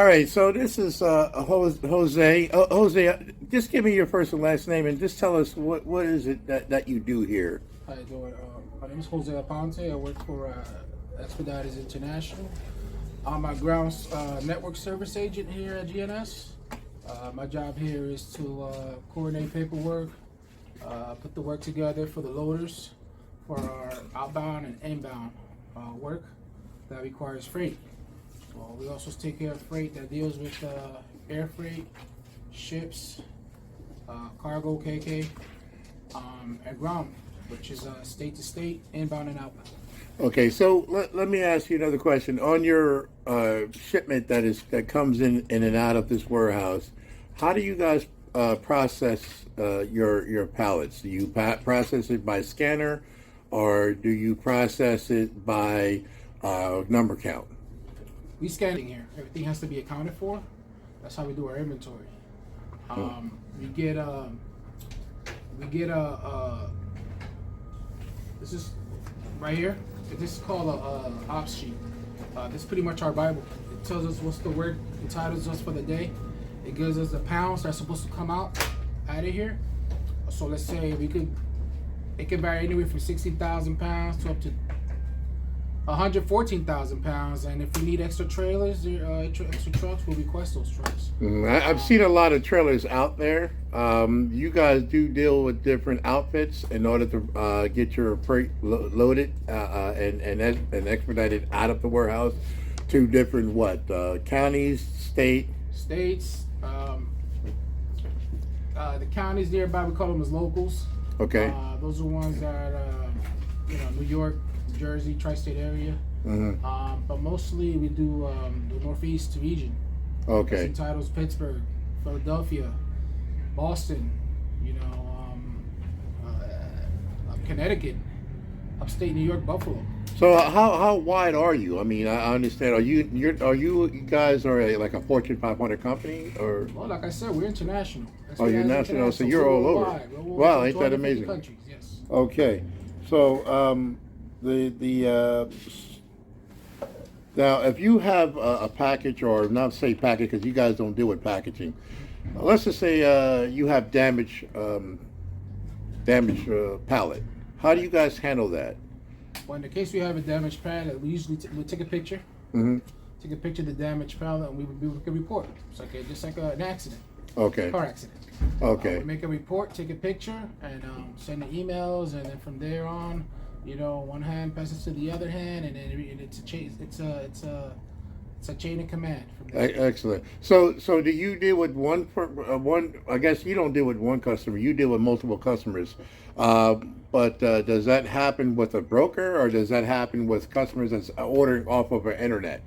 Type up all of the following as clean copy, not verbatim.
All right, so this is Jose. Jose, just give me your first and last name, and just tell us what is it that you do here. How you doing? My name is Jose Aponte. I work for Expeditors International. I'm a grounds network service agent here at GNS. My job here is to coordinate paperwork, put the work together for the loaders for our outbound and inbound work that requires freight. Well, we also take care of freight that deals with air freight, ships, cargo, KK, and ground, which is state to state, inbound and outbound. Okay, so let me ask you another question. On your shipment that comes in and out of this warehouse, how do you guys process your pallets? Do you process it by scanner, or do you process it by number count? We scan here. Everything has to be accounted for. That's how we do our inventory. We get this is right here. This is called a ops sheet. This is pretty much our Bible. It tells us what's the work, entitles us for the day. It gives us the pounds that's supposed to come out of here. So let's say it can vary anywhere from 60,000 pounds to up to 114,000 pounds, and if we need extra trailers, extra trucks, we'll request those trucks. I've seen a lot of trailers out there. You guys do deal with different outfits in order to get your freight loaded and expedited out of the warehouse to different counties, states. The counties nearby, we call them as locals. Okay. Those are ones that New York, Jersey, tri-state area. But mostly we do the Northeast region. Okay. This entitles Pittsburgh, Philadelphia, Boston, Connecticut, upstate New York, Buffalo. So how wide are you? I mean, I understand. Are you guys like a Fortune 500 company, or? Well, like I said, we're international. Oh, you're national, so you're all over. Wow, ain't that amazing? Countries, yes. Okay, so now if you have a package, or not say package because you guys don't deal with packaging. Let's just say you have damaged pallet. How do you guys handle that? Well, in the case we have a damaged pallet, we usually we take a picture. Take a picture of the damaged pallet, and we can report. It's like just like an accident. Okay. Car accident. Okay. We make a report, take a picture, and send the emails, and then from there on, one hand passes to the other hand, and then it's a chain. It's a chain of command. From there. Excellent. So do you deal with one? I guess you don't deal with one customer. You deal with multiple customers. But does that happen with a broker, or does that happen with customers that's ordering off of the internet?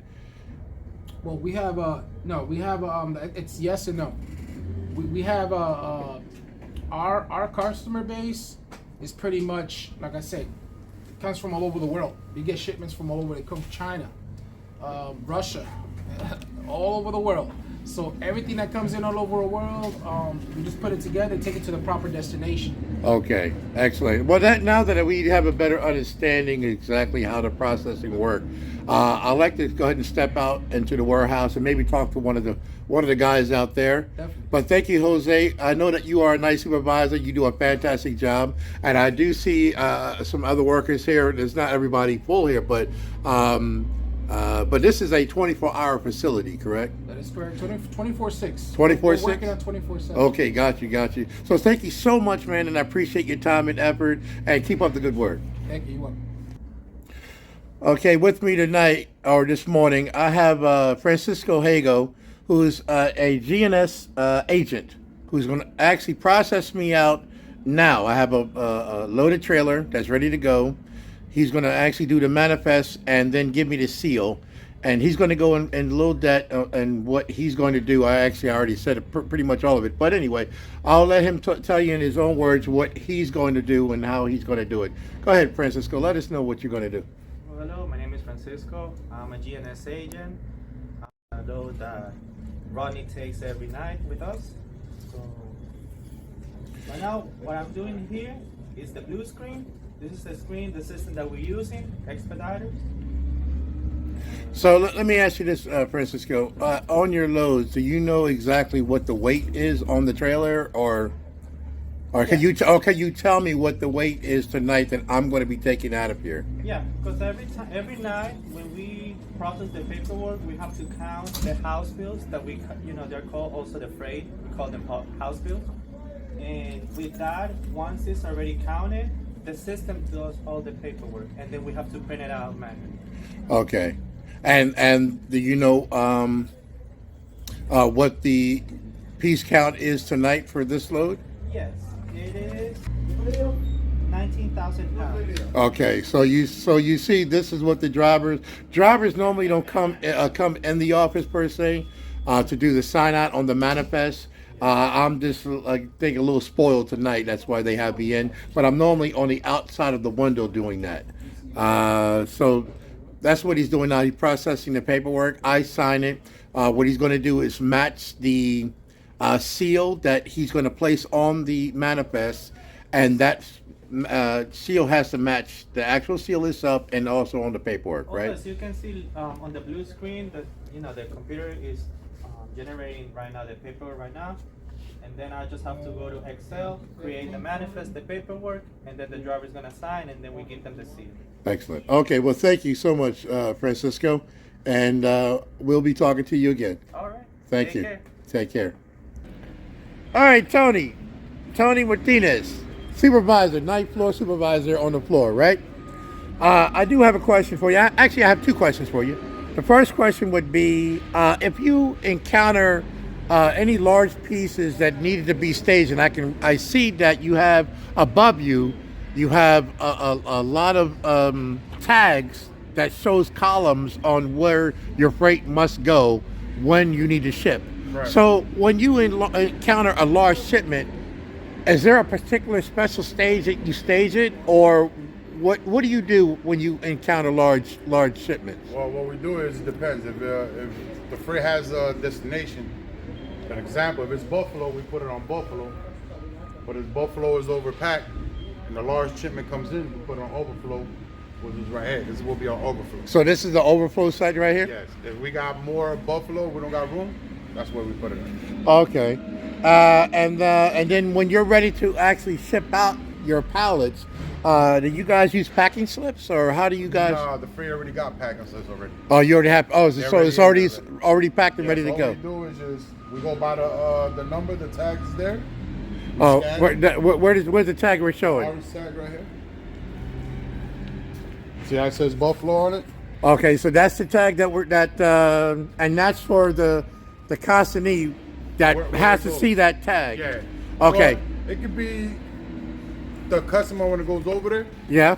Well, we have no. We have it's yes and no. We have our customer base is pretty much, like I said, it comes from all over the world. We get shipments from all over. They come from China, Russia, all over the world. So everything that comes in all over the world, we just put it together and take it to the proper destination. Okay, excellent. Well, now that we have a better understanding exactly how the processing works, I'd like to go ahead and step out into the warehouse and maybe talk to one of the guys out there. Definitely. But thank you, Jose. I know that you are a nice supervisor. You do a fantastic job, and I do see some other workers here. There's not everybody full here, but this is a 24-hour facility, correct? That is correct. 24/6. 24/6? We're working on 24/7. Okay, got you. So thank you so much, man, and I appreciate your time and effort, and keep up the good work. Thank you. You're welcome. Okay, with me tonight, or this morning, I have Francisco Hago, who's a GNS agent, who's going to actually process me out now. I have a loaded trailer that's ready to go. He's going to actually do the manifest and then give me the seal. And he's going to go and load that, and what he's going to do, I already said pretty much all of it. But anyway, I'll let him tell you in his own words what he's going to do and how he's going to do it. Go ahead, Francisco. Let us know what you're going to do. Well, hello, my name is Francisco. I'm a GNS agent. I load that Rodney takes every night with us. So, right now, what I'm doing here is the blue screen. This is the system that we're using, Expeditors. So let me ask you this, Francisco. On your loads, do you know exactly what the weight is on the trailer, or can Yeah. can you tell me what the weight is tonight that I'm going to be taking out of here? Yeah, because every night when we process the paperwork, we have to count the house bills that they're called also the freight. We call them house bills. And with that, once it's already counted, the system does all the paperwork, and then we have to print it out manually. Okay, and do you know what the piece count is tonight for this load? Yes, it is 19,000 pounds. Okay, so you see, this is what the drivers normally don't come in the office per se to do the sign out on the manifest. I'm just I think a little spoiled tonight. That's why they have me in. But I'm normally on the outside of the window doing that. So that's what he's doing now. He's processing the paperwork. I sign it. What he's going to do is match the seal that he's going to place on the manifest, and that seal has to match the actual seal itself and also on the paperwork, Also, right? as you can see on the blue screen, that the computer is generating right now the paperwork right now, and then I just have to go to Excel, create the manifest, the paperwork, and then the driver is gonna sign, and then we give them the seal. Excellent. Okay, well, thank you so much, Francisco, and we'll be talking to you again. All right. Thank Take you. care. Take care. All right, Tony Martinez, supervisor, ninth floor supervisor on the floor, right? I do have a question for you. Actually, I have two questions for you. The first question would be if you encounter any large pieces that needed to be staged, and I see that you have above you, you have a lot of tags that shows columns on where your freight must go when you need to ship. Right. So when you encounter a large shipment, is there a particular special stage that you stage it, or what do you do when you encounter large shipments? Well, what we do is, it depends. If the freight has a destination, an example, if it's Buffalo, we put it on Buffalo. But if Buffalo is overpacked and a large shipment comes in, we put it on overflow, which is right here. This will be our overflow. So this is the overflow site right here? Yes. If we got more Buffalo, we don't got room, that's where we put it in. Okay. And then when you're ready to actually ship out your pallets, do you guys use packing slips, or how do you guys? No, the freight already got packing slips already. Oh, you already have. Oh, so it's already packed and Yeah, ready so to all go. we do is just, we go by the number, the tag is there. We Oh, scan it. where's the tag we're showing? Orange tag right here. See how it says Buffalo on it? Okay, so that's the tag and that's for the consignee that Where has it to goes. see that tag. Yeah. Okay. Well, it could be the customer when it goes over there, Yeah.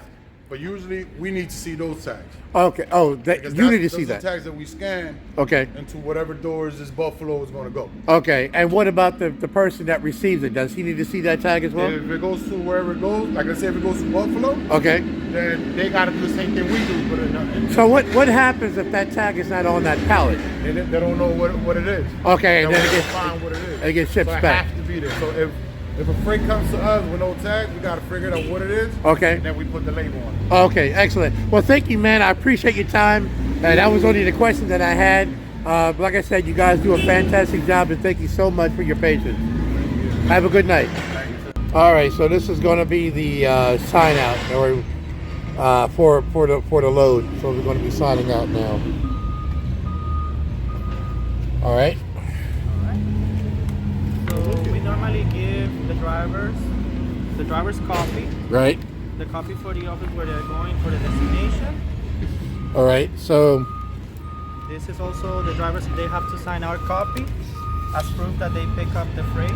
but usually we need to see those tags. Okay. Oh, Because you need to see those are that. tags that we scan Okay. into whatever doors this Buffalo is going to go. Okay. And what about the person that receives it? Does he need to see that tag as well? If it goes to wherever it goes, like I said, if it goes to Buffalo, Okay. then they got to do the same thing we do. Put it in, So what happens if that tag is not on that pallet? they don't know what it is. Okay, and then we it gets find what it is. it gets shipped so back. It has to be there. So if a freight comes to us with no tag, we got to figure out what it is. Okay. And then we put the label on it. Okay, excellent. Well, thank you, man. I appreciate your time. That was only the question that I had. Like I said, you guys do a fantastic job, and thank you so much for your patience. Have a good night. All right, so this is going to be the sign out for the load. So we're going to be signing out now. All right. So we normally give the drivers copy, Right. the copy for the office where they're going for the destination. All right. So This is also the drivers, they have to sign our copy as proof that they pick up the freight.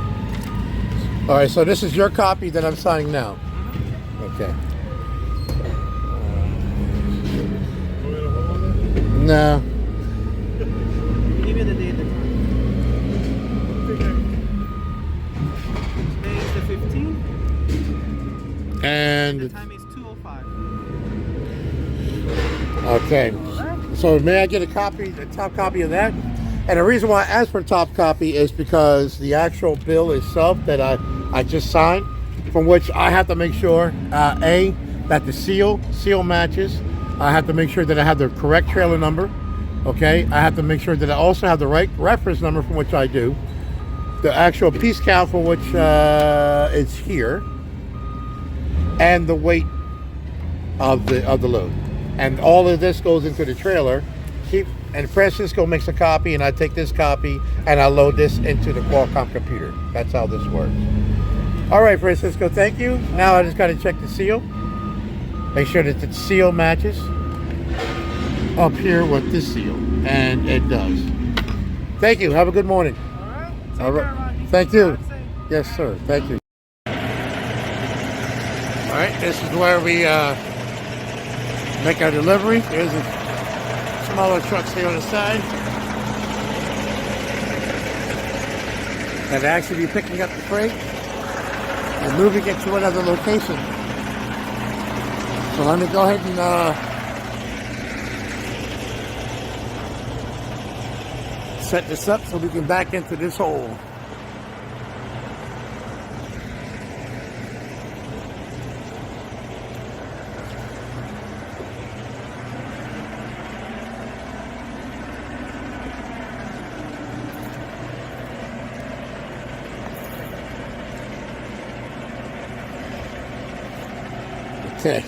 all right. So this is your copy that I'm signing now. Okay. No. We give you the date and time. Today is the 15th. The And time is 2:05. okay. So may I get a top copy of that? And the reason why I asked for a top copy is because the actual bill itself that I just signed, from which I have to make sure, that the seal matches. I have to make sure that I have the correct trailer number. Okay, I have to make sure that I also have the right reference number from which I do, the actual piece count for which it's here, and the weight of the load. And all of this goes into the trailer. And Francisco makes a copy, and I take this copy and I load this into the Qualcomm computer. That's how this works. All right, Francisco, thank you. Now I just got to check the seal. Make sure that the seal matches up here with this seal, and it does. Thank you. Have a good morning. All right. All right. Thank you. Yes, sir. Thank you. All right. This is where we make our delivery. There's a smaller trucks here on the side. And actually be picking up the freight and moving it to another location. So let me go ahead and set this up so we can back into this hole. Okay.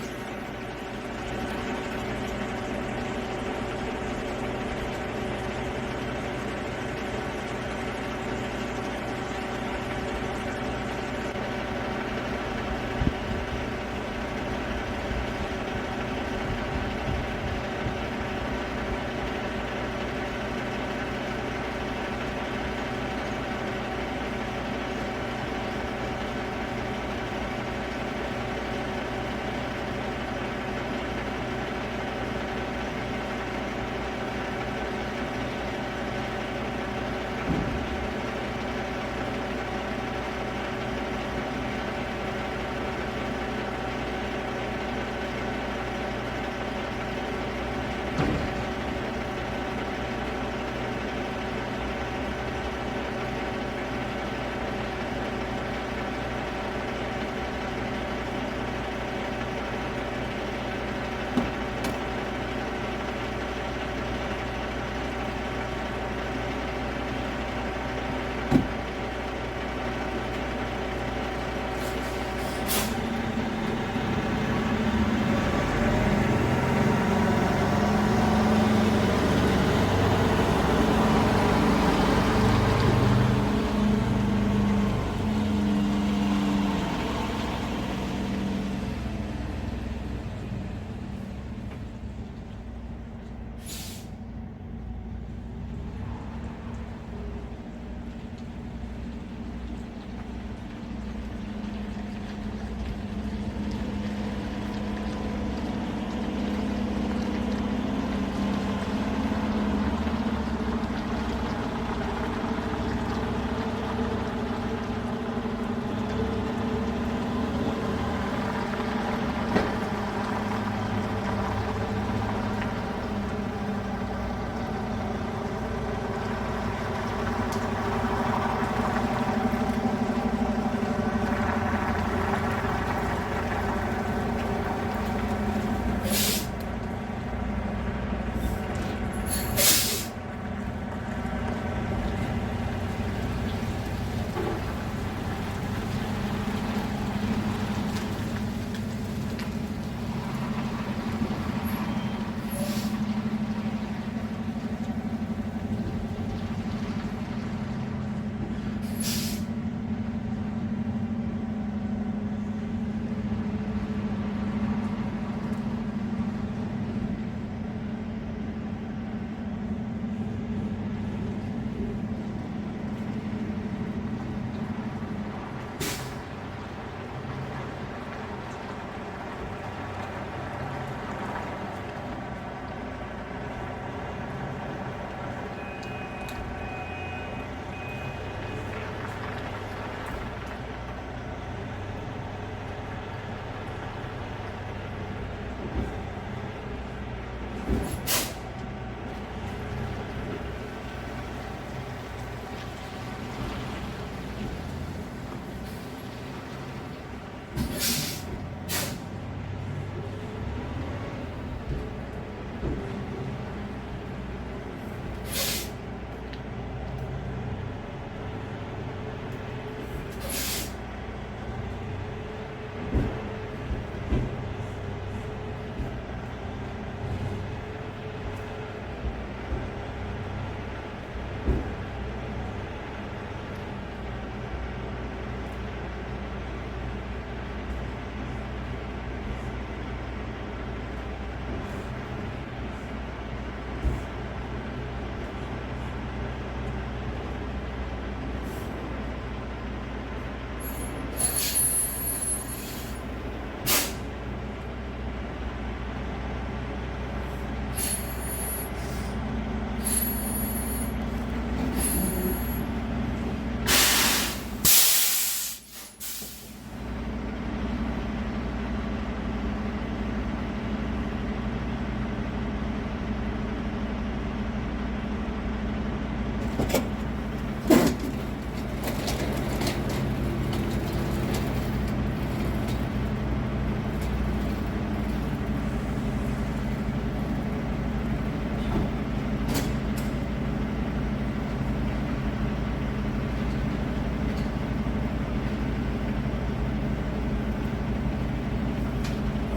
All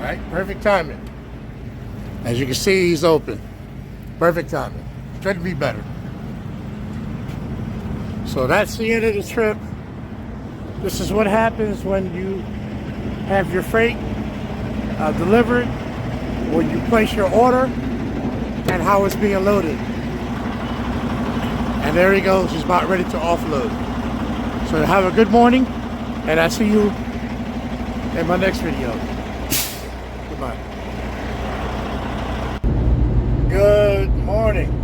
right, perfect timing. As you can see, he's open. Perfect timing. Couldn't be better. So that's the end of the trip. This is what happens when you have your freight delivered, when you place your order, and how it's being loaded. And there he goes. He's about ready to offload. So have a good morning, and I'll see you in my next video. Goodbye. Good morning.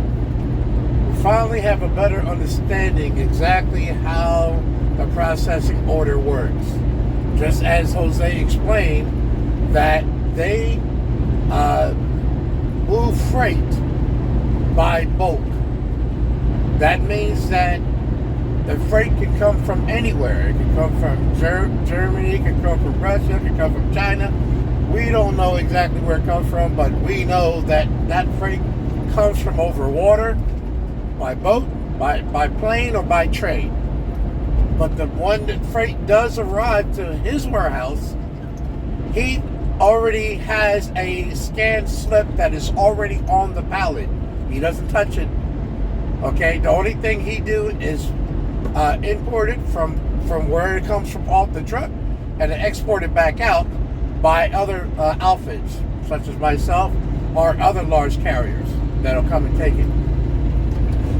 We finally have a better understanding exactly how the processing order works. Just as Jose explained, that they move freight by bulk. That means that the freight can come from anywhere. It can come from Germany, it can come from Russia, it can come from China. We don't know exactly where it comes from, but we know that that freight comes from over water, by boat, by plane, or by train. But the one that freight does arrive to his warehouse, he already has a scanned slip that is already on the pallet. He doesn't touch it. Okay, the only thing he do is import it from where it comes from off the truck and then export it back out by other outfits, such as myself or other large carriers that'll come and take it.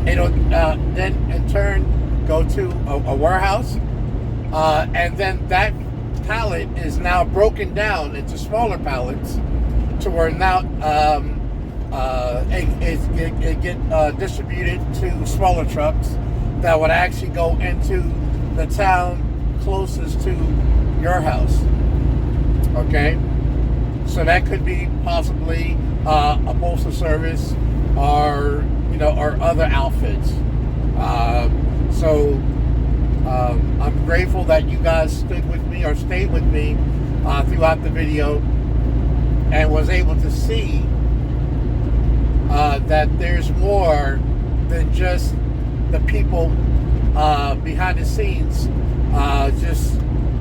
It'll then in turn go to a warehouse, and then that pallet is now broken down into smaller pallets to where now it get distributed to smaller trucks that would actually go into the town closest to your house. Okay, so that could be possibly a postal service, or or other outfits. So I'm grateful that you guys stood with me or stayed with me throughout the video, and was able to see that there's more than just the people behind the scenes, just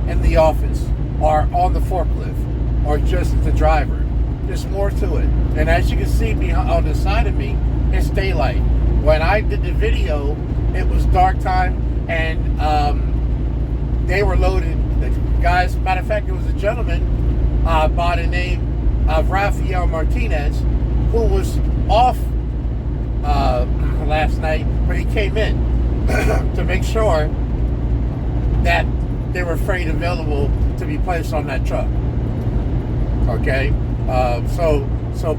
in the office or on the forklift or just the driver. There's more to it. And as you can see on the side of me, it's daylight. When I did the video, it was dark time, and they were loaded. The guys, matter of fact, it was a gentleman by the name of Rafael Martinez, who was off last night, but he came in to make sure that there were freight available to be placed on that truck. Okay, so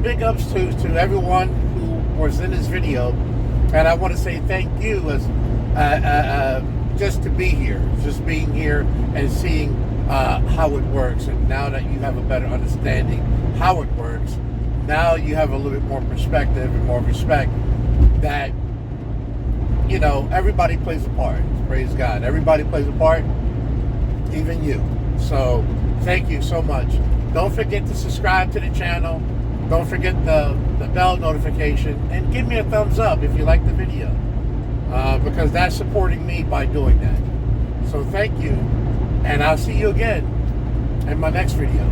big ups to everyone who was in this video, and I want to say thank you as just to be here, just being here and seeing how it works. And now that you have a better understanding how it works, now you have a little bit more perspective and more respect that everybody plays a part. Praise God, everybody plays a part, even you. So thank you so much. Don't forget to subscribe to the channel. Don't forget the bell notification, and give me a thumbs up if you like the video, because that's supporting me by doing that. So thank you, and I'll see you again in my next video.